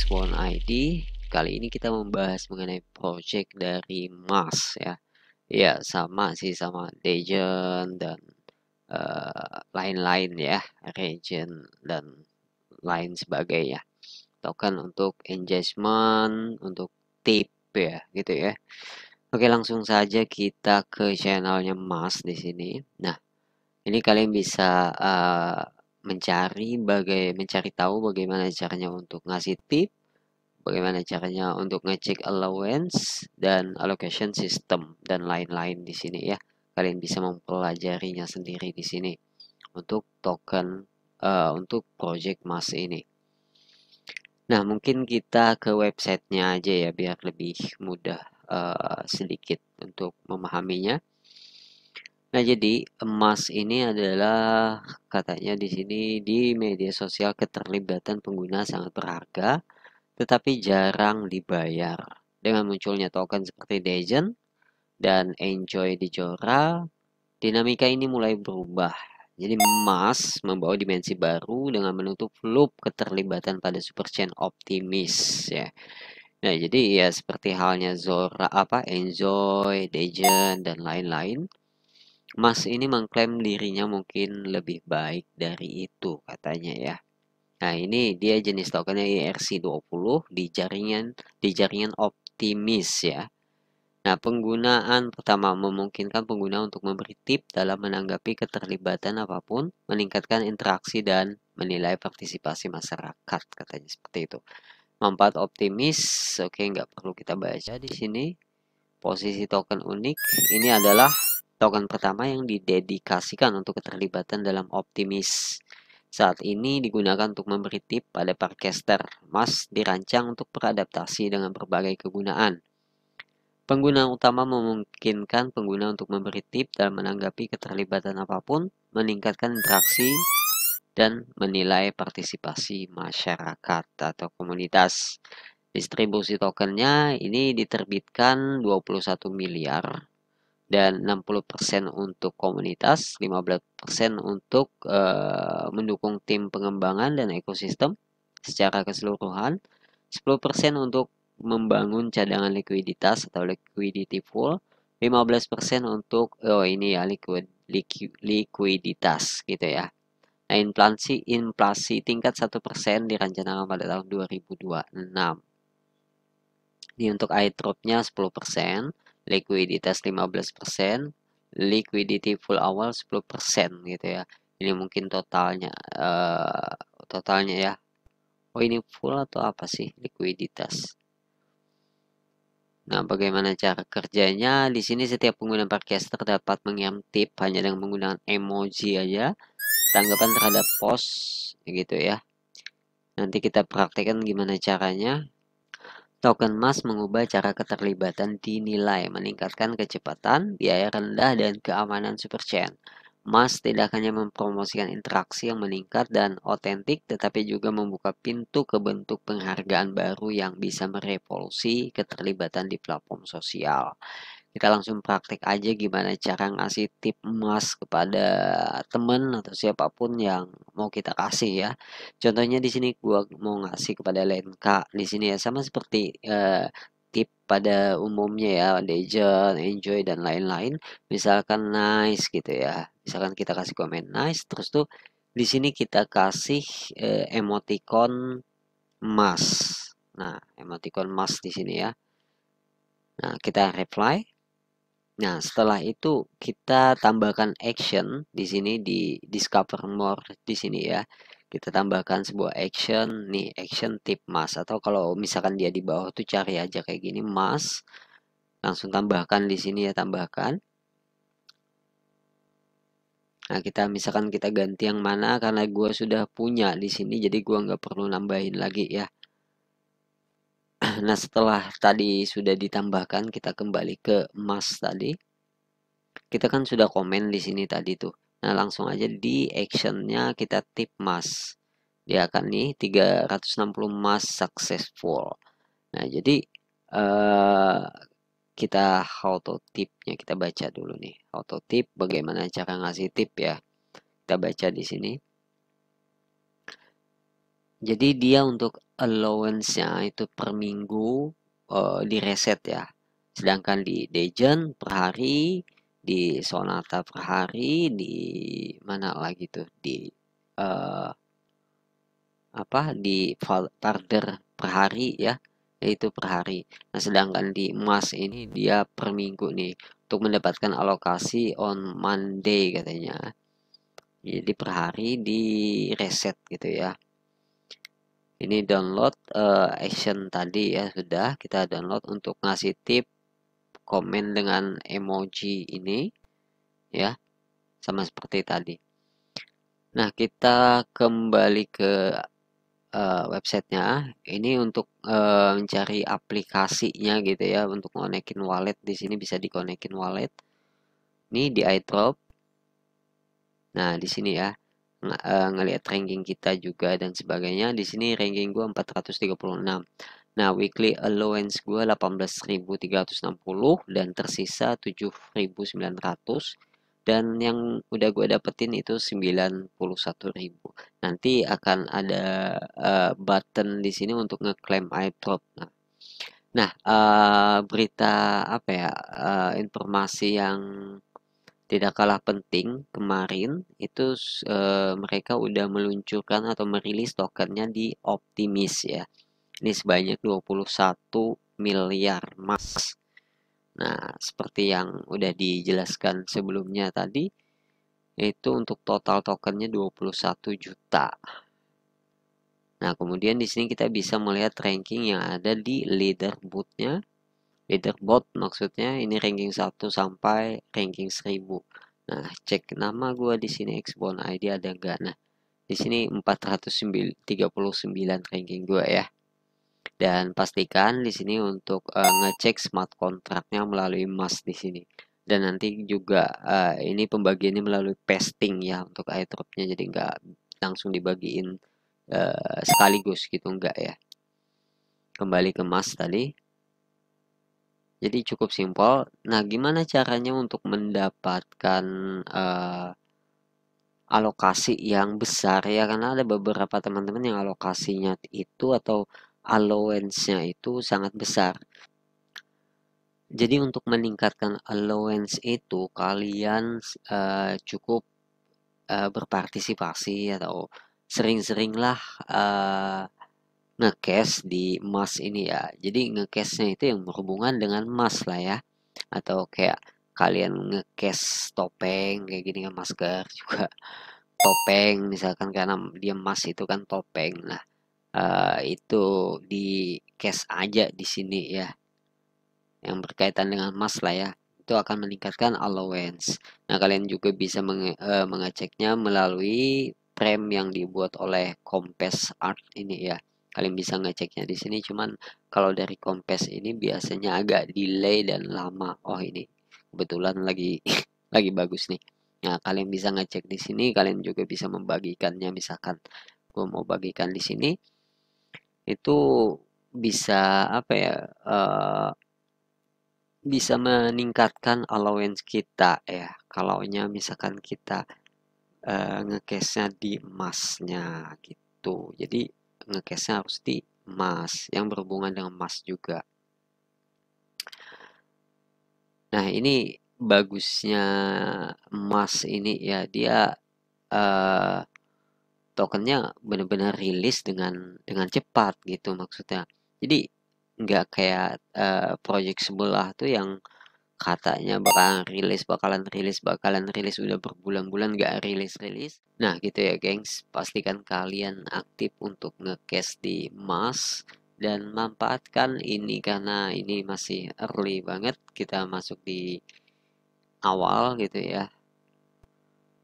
One ID. Kali ini kita membahas mengenai project dari Mars ya. Ya, sama sih sama Legend dan lain-lain ya, Regent dan lain sebagainya. Token untuk engagement, untuk tip ya, gitu ya. Oke, langsung saja kita ke channelnya Mars di sini. Nah, ini kalian bisa mencari tahu bagaimana caranya untuk ngasih tip, bagaimana caranya untuk ngecek allowance dan allocation system dan lain-lain di sini ya. Kalian bisa mempelajarinya sendiri di sini untuk token untuk project Mas ini. Nah, mungkin kita ke websitenya aja ya biar lebih mudah sedikit untuk memahaminya. Nah, jadi emas ini adalah katanya di sini di media sosial keterlibatan pengguna sangat berharga tetapi jarang dibayar. Dengan munculnya token seperti Dejen dan Enjoy di Jora, dinamika ini mulai berubah. Jadi emas membawa dimensi baru dengan menutup loop keterlibatan pada superchain optimis ya. Nah, jadi ya seperti halnya Zora Enjoy, Dejen dan lain-lain. Mas ini mengklaim dirinya mungkin lebih baik dari itu katanya ya. Nah, ini dia jenis tokennya ERC20 di jaringan optimis ya. Nah, penggunaan pertama memungkinkan pengguna untuk memberi tip dalam menanggapi keterlibatan apapun, meningkatkan interaksi dan menilai partisipasi masyarakat katanya seperti itu. Manfaat optimis, oke nggak perlu kita baca di sini. Posisi token unik ini adalah token pertama yang didedikasikan untuk keterlibatan dalam optimis. Saat ini digunakan untuk memberi tip pada parkcaster. Mas dirancang untuk beradaptasi dengan berbagai kegunaan. Pengguna utama memungkinkan pengguna untuk memberi tip dan menanggapi keterlibatan apapun, meningkatkan interaksi, dan menilai partisipasi masyarakat atau komunitas. Distribusi tokennya ini diterbitkan 21 miliar dan 60% untuk komunitas, 15% untuk mendukung tim pengembangan dan ekosistem secara keseluruhan, 10% untuk membangun cadangan likuiditas atau liquidity pool, 15% untuk ini ya likuiditas gitu ya. Nah, inflasi tingkat 1% direncanakan pada tahun 2026. Ini untuk airdropnya 10%, likuiditas 15%, liquidity full awal 10% gitu ya. Ini mungkin totalnya ya. Oh, ini full atau apa sih likuiditas? Nah, bagaimana cara kerjanya? Di sini setiap pengguna Parkcaster dapat mengirim tip hanya dengan menggunakan emoji aja. Tanggapan terhadap post gitu ya. Nanti kita praktekkan gimana caranya. Token Mas mengubah cara keterlibatan dinilai, meningkatkan kecepatan, biaya rendah, dan keamanan superchain. Mas tidak hanya mempromosikan interaksi yang meningkat dan otentik, tetapi juga membuka pintu ke bentuk penghargaan baru yang bisa merevolusi keterlibatan di platform sosial. Kita langsung praktek aja gimana cara ngasih tip emas kepada temen atau siapapun yang mau kita kasih ya. Contohnya di sini gua mau ngasih kepada Lenka di sini ya sama seperti tip pada umumnya ya, Legend, Enjoy dan lain-lain. Misalkan nice gitu ya. Misalkan kita kasih komen nice terus tuh di sini kita kasih emoticon emas. Nah, emoticon emas di sini ya. Nah, kita reply. Nah, setelah itu kita tambahkan action di sini di discover more di sini ya. Kita tambahkan sebuah action nih, action tip mas atau kalau misalkan dia di bawah tuh cari aja kayak gini mas. Langsung tambahkan di sini ya, tambahkan. Nah, kita misalkan kita ganti yang mana karena gua sudah punya di sini jadi gua nggak perlu nambahin lagi ya. Nah, setelah tadi sudah ditambahkan kita kembali ke mas tadi. Kita kan sudah komen di sini tadi tuh. Nah, langsung aja di actionnya kita tip mas. Dia akan nih 360 mas successful. Nah, jadi eh kita auto tipnya kita baca dulu nih. Auto tip bagaimana cara ngasih tip ya. Kita baca di sini. Jadi dia untuk allowance-nya itu per minggu di reset ya. Sedangkan di Degen per hari, di Sonata per hari, di mana lagi tuh di eh, apa di Farder per hari ya, yaitu per hari. Nah, sedangkan di emas ini dia per minggu nih untuk mendapatkan alokasi on Monday katanya. Jadi per hari di reset gitu ya. Ini download action tadi ya, sudah kita download untuk ngasih tip komen dengan emoji ini ya, sama seperti tadi. Nah, kita kembali ke websitenya. Ini untuk mencari aplikasinya gitu ya, untuk konekin wallet. Di sini bisa dikonekin wallet. Ini di iDrop. Nah, di sini ya, ngelihat ranking kita juga dan sebagainya. Di sini ranking gua 436. Nah, weekly allowance gue 18.360 dan tersisa 7.900, dan yang udah gue dapetin itu 91.000. Nanti akan ada button di sini untuk ngeklaim airdrop. Berita apa ya? Informasi yang tidak kalah penting kemarin itu mereka udah meluncurkan atau merilis tokennya di Optimis ya. Ini sebanyak 21 miliar emas. Nah, seperti yang udah dijelaskan sebelumnya tadi, itu untuk total tokennya 21 juta. Nah, kemudian di sini kita bisa melihat ranking yang ada di leaderboardnya. Leaderboard maksudnya ini ranking 1 sampai ranking 1000. Nah, cek nama gua di sini Xbone ID ada enggak? Nah, di sini 439 ranking gua ya. Dan pastikan di sini untuk ngecek smart kontraknya melalui MAS di sini. Dan nanti juga ini pembagiannya melalui pasting ya untuk airdropnya, jadi nggak langsung dibagiin sekaligus gitu, enggak ya. Kembali ke MAS tadi. Jadi cukup simpel. Nah, gimana caranya untuk mendapatkan alokasi yang besar ya, karena ada beberapa teman-teman yang alokasinya itu atau allowance-nya itu sangat besar. Jadi untuk meningkatkan allowance itu kalian cukup berpartisipasi atau sering-seringlah ngecash di emas ini ya. Jadi ngecashnya itu yang berhubungan dengan emas lah ya. Atau kayak kalian ngecash topeng kayak gini kan, masker juga topeng misalkan, karena dia emas itu kan topeng. Nah, itu di cash aja di sini ya, yang berkaitan dengan emas lah ya, itu akan meningkatkan allowance. Nah, kalian juga bisa mengeceknya melalui frame yang dibuat oleh Compass Art ini ya. Kalian bisa ngeceknya di sini, cuman kalau dari Compass ini biasanya agak delay dan lama. Oh, ini kebetulan lagi lagi bagus nih. Nah, kalian bisa ngecek di sini, kalian juga bisa membagikannya. Misalkan gue mau bagikan di sini, itu bisa apa ya? Bisa meningkatkan allowance kita ya. Kalaunya misalkan kita ngecashnya di emasnya gitu. Jadi ngecashnya harus di emas yang berhubungan dengan emas juga. Nah, ini bagusnya emas ini ya, dia eh, tokennya benar-benar rilis dengan cepat gitu maksudnya. Jadi nggak kayak project sebelah tuh yang katanya bakalan rilis udah berbulan-bulan gak rilis-rilis. Nah, gitu ya gengs, pastikan kalian aktif untuk ngecash di emas dan manfaatkan ini karena ini masih early banget, kita masuk di awal gitu ya.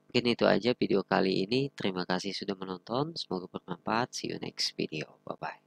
Mungkin itu aja video kali ini, terima kasih sudah menonton, semoga bermanfaat. See you next video, bye bye.